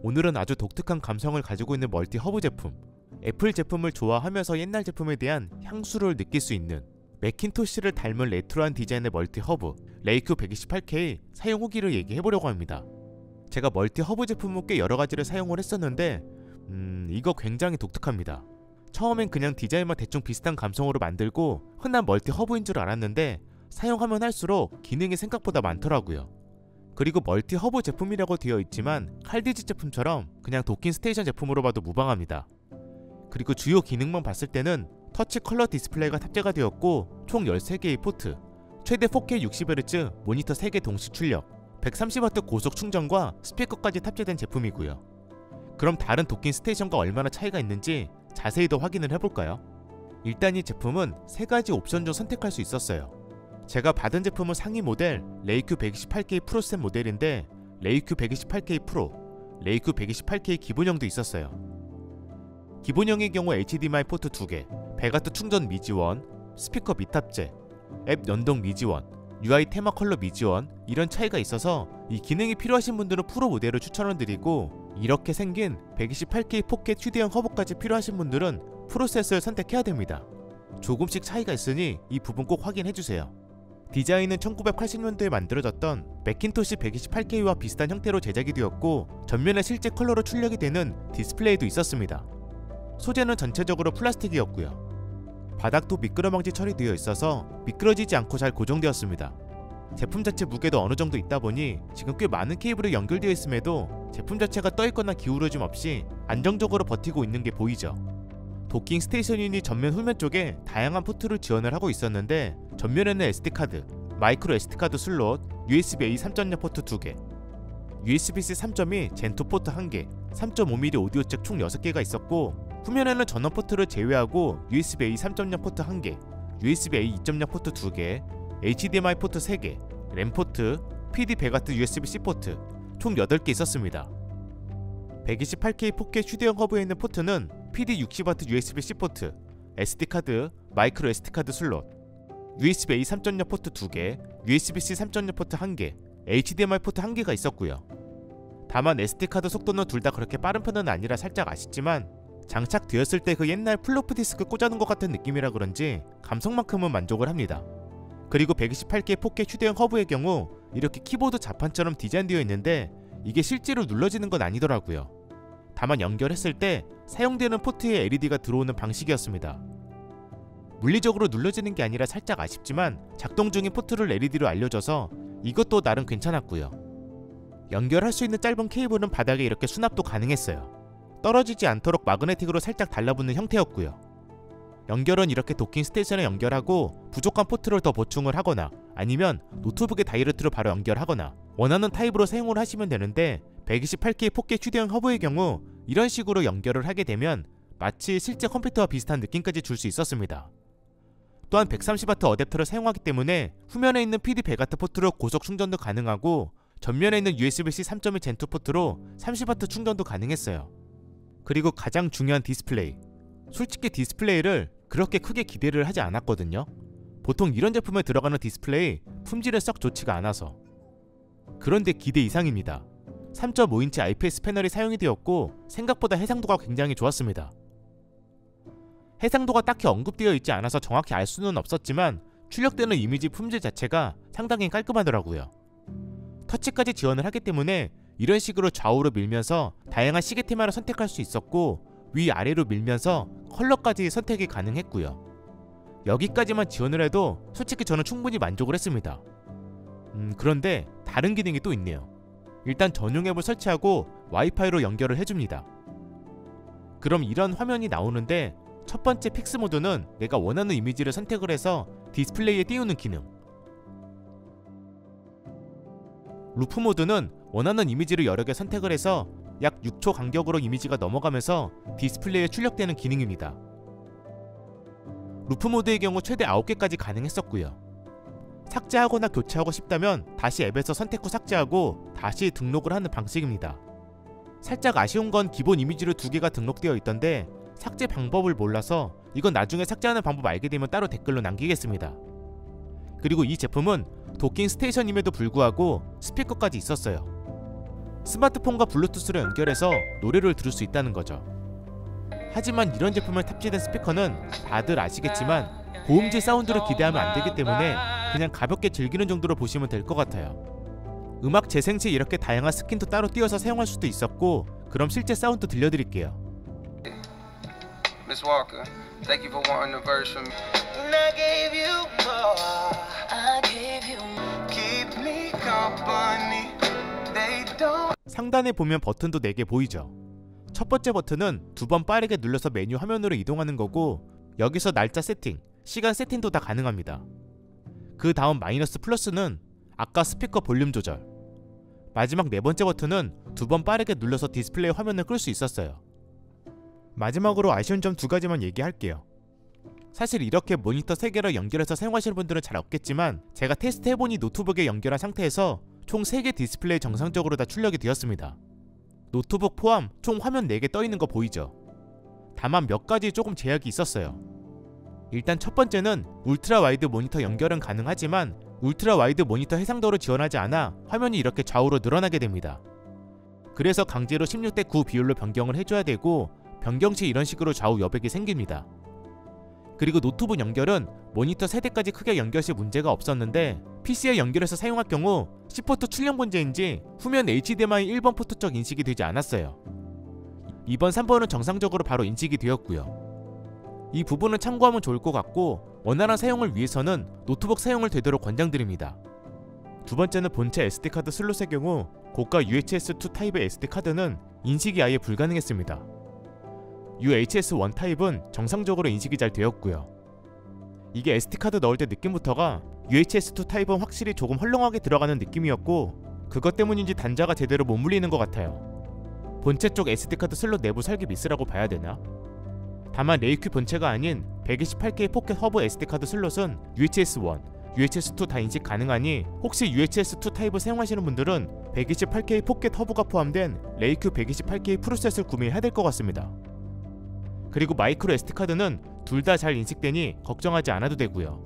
오늘은 아주 독특한 감성을 가지고 있는 멀티 허브 제품, 애플 제품을 좋아하면서 옛날 제품에 대한 향수를 느낄 수 있는 매킨토시를 닮은 레트로한 디자인의 멀티 허브 레이큐 128K 사용 후기를 얘기해보려고 합니다. 제가 멀티 허브 제품은 꽤 여러가지를 사용을 했었는데 이거 굉장히 독특합니다. 처음엔 그냥 디자인만 대충 비슷한 감성으로 만들고 흔한 멀티 허브인 줄 알았는데 사용하면 할수록 기능이 생각보다 많더라고요. 그리고 멀티 허브 제품이라고 되어 있지만 칼디지 제품처럼 그냥 도킹 스테이션 제품으로 봐도 무방합니다. 그리고 주요 기능만 봤을 때는 터치 컬러 디스플레이가 탑재가 되었고 총 13개의 포트, 최대 4K 60Hz 모니터 3개 동시 출력, 130W 고속 충전과 스피커까지 탑재된 제품이고요. 그럼 다른 도킹 스테이션과 얼마나 차이가 있는지 자세히 더 확인을 해볼까요? 일단 이 제품은 3가지 옵션 중 선택할 수 있었어요. 제가 받은 제품은 상위 모델 레이큐 128K 프로셋 모델인데 레이큐 128K 프로, 레이큐 128K 기본형도 있었어요. 기본형의 경우 HDMI 포트 2개, 100W 충전 미지원, 스피커 미탑재, 앱 연동 미지원, UI 테마 컬러 미지원 이런 차이가 있어서 이 기능이 필요하신 분들은 프로 모델을 추천을 드리고 이렇게 생긴 128K 4K 휴대용 허브까지 필요하신 분들은 프로셋을 선택해야 됩니다. 조금씩 차이가 있으니 이 부분 꼭 확인해주세요. 디자인은 1980년도에 만들어졌던 매킨토시 128K와 비슷한 형태로 제작이 되었고 전면에 실제 컬러로 출력이 되는 디스플레이도 있었습니다. 소재는 전체적으로 플라스틱이었고요. 바닥도 미끄럼방지 처리되어 있어서 미끄러지지 않고 잘 고정되었습니다. 제품 자체 무게도 어느 정도 있다 보니 지금 꽤 많은 케이블이 연결되어 있음에도 제품 자체가 떠있거나 기울어짐 없이 안정적으로 버티고 있는 게 보이죠. 도킹 스테이션이니 전면 후면 쪽에 다양한 포트를 지원을 하고 있었는데 전면에는 SD카드, 마이크로 SD카드 슬롯, USB-A 3.0 포트 2개, USB-C 3.2 젠2 포트 1개, 3.5mm 오디오 잭 총 6개가 있었고 후면에는 전원 포트를 제외하고 USB-A 3.0 포트 1개, USB-A 2.0 포트 2개, HDMI 포트 3개, 램 포트, PD 100W USB-C 포트 총 8개 있었습니다. 128K 4K 휴대용 허브에 있는 포트는 PD 60W USB-C 포트, SD카드, 마이크로 SD카드 슬롯, USB-A 3.0 포트 2개, USB-C 3.0 포트 1개, HDMI 포트 1개가 있었고요. 다만 SD카드 속도는 둘 다 그렇게 빠른 편은 아니라 살짝 아쉽지만 장착되었을 때 그 옛날 플로피 디스크 꽂아놓은 것 같은 느낌이라 그런지 감성만큼은 만족을 합니다. 그리고 128K 4K 휴대용 허브의 경우 이렇게 키보드 자판처럼 디자인되어 있는데 이게 실제로 눌러지는 건 아니더라고요. 다만 연결했을 때 사용되는 포트에 LED가 들어오는 방식이었습니다. 물리적으로 눌러지는 게 아니라 살짝 아쉽지만 작동 중인 포트를 LED로 알려줘서 이것도 나름 괜찮았고요. 연결할 수 있는 짧은 케이블은 바닥에 이렇게 수납도 가능했어요. 떨어지지 않도록 마그네틱으로 살짝 달라붙는 형태였고요. 연결은 이렇게 도킹 스테이션에 연결하고 부족한 포트를 더 보충을 하거나 아니면 노트북에 다이렉트로 바로 연결하거나 원하는 타입으로 사용을 하시면 되는데 128K 4K 휴대용 허브의 경우 이런 식으로 연결을 하게 되면 마치 실제 컴퓨터와 비슷한 느낌까지 줄 수 있었습니다. 또한 130W 어댑터를 사용하기 때문에 후면에 있는 PD 100W 포트로 고속 충전도 가능하고 전면에 있는 USB-C 3.1 젠2 포트로 30W 충전도 가능했어요. 그리고 가장 중요한 디스플레이. 솔직히 디스플레이를 그렇게 크게 기대를 하지 않았거든요. 보통 이런 제품에 들어가는 디스플레이 품질은 썩 좋지가 않아서. 그런데 기대 이상입니다. 3.5인치 IPS 패널이 사용이 되었고 생각보다 해상도가 굉장히 좋았습니다. 해상도가 딱히 언급되어 있지 않아서 정확히 알 수는 없었지만 출력되는 이미지 품질 자체가 상당히 깔끔하더라고요. 터치까지 지원을 하기 때문에 이런 식으로 좌우로 밀면서 다양한 시계 테마를 선택할 수 있었고 위아래로 밀면서 컬러까지 선택이 가능했고요. 여기까지만 지원을 해도 솔직히 저는 충분히 만족을 했습니다. 그런데 다른 기능이 또 있네요. 일단 전용 앱을 설치하고 와이파이로 연결을 해줍니다. 그럼 이런 화면이 나오는데 첫 번째 픽스 모드는 내가 원하는 이미지를 선택을 해서 디스플레이에 띄우는 기능, 루프 모드는 원하는 이미지를 여러 개 선택을 해서 약 6초 간격으로 이미지가 넘어가면서 디스플레이에 출력되는 기능입니다. 루프 모드의 경우 최대 9개까지 가능했었고요. 삭제하거나 교체하고 싶다면 다시 앱에서 선택 후 삭제하고 다시 등록을 하는 방식입니다. 살짝 아쉬운 건 기본 이미지로 2개가 등록되어 있던데 삭제 방법을 몰라서 이건 나중에 삭제하는 방법 알게 되면 따로 댓글로 남기겠습니다. 그리고 이 제품은 도킹 스테이션임에도 불구하고 스피커까지 있었어요. 스마트폰과 블루투스로 연결해서 노래를 들을 수 있다는 거죠. 하지만 이런 제품에 탑재된 스피커는 다들 아시겠지만 고음질 사운드를 기대하면 안 되기 때문에 그냥 가볍게 즐기는 정도로 보시면 될 것 같아요. 음악 재생 시 이렇게 다양한 스킨도 따로 띄워서 사용할 수도 있었고, 그럼 실제 사운드 들려드릴게요. Miss Walker, thank you for wanting a verse from me. And I gave you more. I gave you more. Keep me company. They don't. 상단에 보면 버튼도 4개 보이죠? 첫 번째 버튼은 2번 빠르게 눌러서 메뉴 화면으로 이동하는 거고, 여기서 날짜 세팅, 시간 세팅도 다 가능합니다. 그 다음 마이너스 플러스는 아까 스피커 볼륨 조절. 마지막 4번째 버튼은 2번 빠르게 눌러서 디스플레이 화면을 끌 수 있었어요. 마지막으로 아쉬운 점 2가지만 얘기할게요. 사실 이렇게 모니터 3개를 연결해서 사용하시는 분들은 잘 없겠지만, 제가 테스트해보니 노트북에 연결한 상태에서 총 3개 디스플레이 정상적으로 다 출력이 되었습니다. 노트북 포함 총 화면 4개 떠있는 거 보이죠? 다만 몇 가지 조금 제약이 있었어요. 일단 첫 번째는 울트라 와이드 모니터 연결은 가능하지만 울트라 와이드 모니터 해상도를 지원하지 않아 화면이 이렇게 좌우로 늘어나게 됩니다. 그래서 강제로 16:9 비율로 변경을 해줘야 되고, 변경 시 이런 식으로 좌우 여백이 생깁니다. 그리고 노트북 연결은 모니터 세대까지 크게 연결 시 문제가 없었는데, PC에 연결해서 사용할 경우 C포트 출력 문제인지 후면 HDMI 1번 포트 쪽 인식이 되지 않았어요. 2번, 3번은 정상적으로 바로 인식이 되었고요. 이 부분은 참고하면 좋을 것 같고, 원활한 사용을 위해서는 노트북 사용을 되도록 권장드립니다. 두 번째는 본체 SD카드 슬롯의 경우 고가 UHS-2 타입의 SD카드는 인식이 아예 불가능했습니다. UHS-1 타입은 정상적으로 인식이 잘 되었고요. 이게 SD카드 넣을 때 느낌부터가 UHS-2 타입은 확실히 조금 헐렁하게 들어가는 느낌이었고, 그것 때문인지 단자가 제대로 못 물리는 것 같아요. 본체 쪽 SD카드 슬롯 내부 설계 미스라고 봐야 되나? 다만 레이큐 본체가 아닌 128K 포켓 허브 SD카드 슬롯은 UHS-1, UHS-2 다 인식 가능하니 혹시 UHS-2 타입을 사용하시는 분들은 128K 포켓 허브가 포함된 레이큐 128K 프로셋을 구매해야 될 것 같습니다. 그리고 마이크로 SD카드는 둘 다 잘 인식되니 걱정하지 않아도 되고요.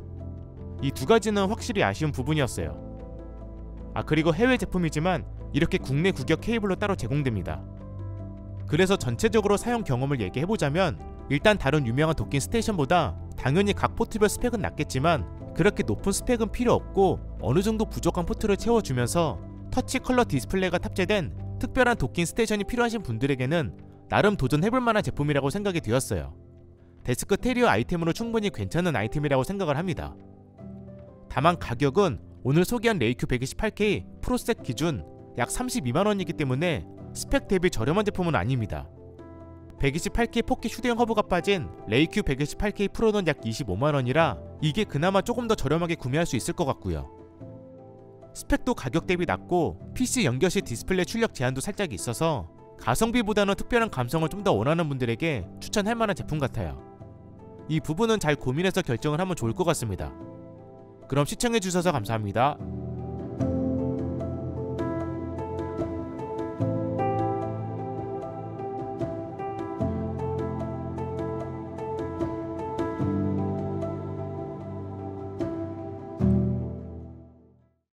이 2가지는 확실히 아쉬운 부분이었어요. 그리고 해외 제품이지만 이렇게 국내 규격 케이블로 따로 제공됩니다. 그래서 전체적으로 사용 경험을 얘기해보자면, 일단 다른 유명한 도킹 스테이션보다 당연히 각 포트별 스펙은 낮겠지만 그렇게 높은 스펙은 필요 없고, 어느정도 부족한 포트를 채워주면서 터치 컬러 디스플레이가 탑재된 특별한 도킹 스테이션이 필요하신 분들에게는 나름 도전해볼 만한 제품이라고 생각이 되었어요. 데스크 테리어 아이템으로 충분히 괜찮은 아이템이라고 생각을 합니다. 다만 가격은 오늘 소개한 레이큐 128K 프로셋 기준 약 32만원이기 때문에 스펙 대비 저렴한 제품은 아닙니다. 128K 포켓 휴대용 허브가 빠진 레이큐 128K 프로는 약 25만원이라 이게 그나마 조금 더 저렴하게 구매할 수 있을 것 같고요. 스펙도 가격 대비 낮고 PC 연결 시 디스플레이 출력 제한도 살짝 있어서 가성비보다는 특별한 감성을 좀 더 원하는 분들에게 추천할 만한 제품 같아요. 이 부분은 잘 고민해서 결정을 하면 좋을 것 같습니다. 그럼 시청해주셔서 감사합니다.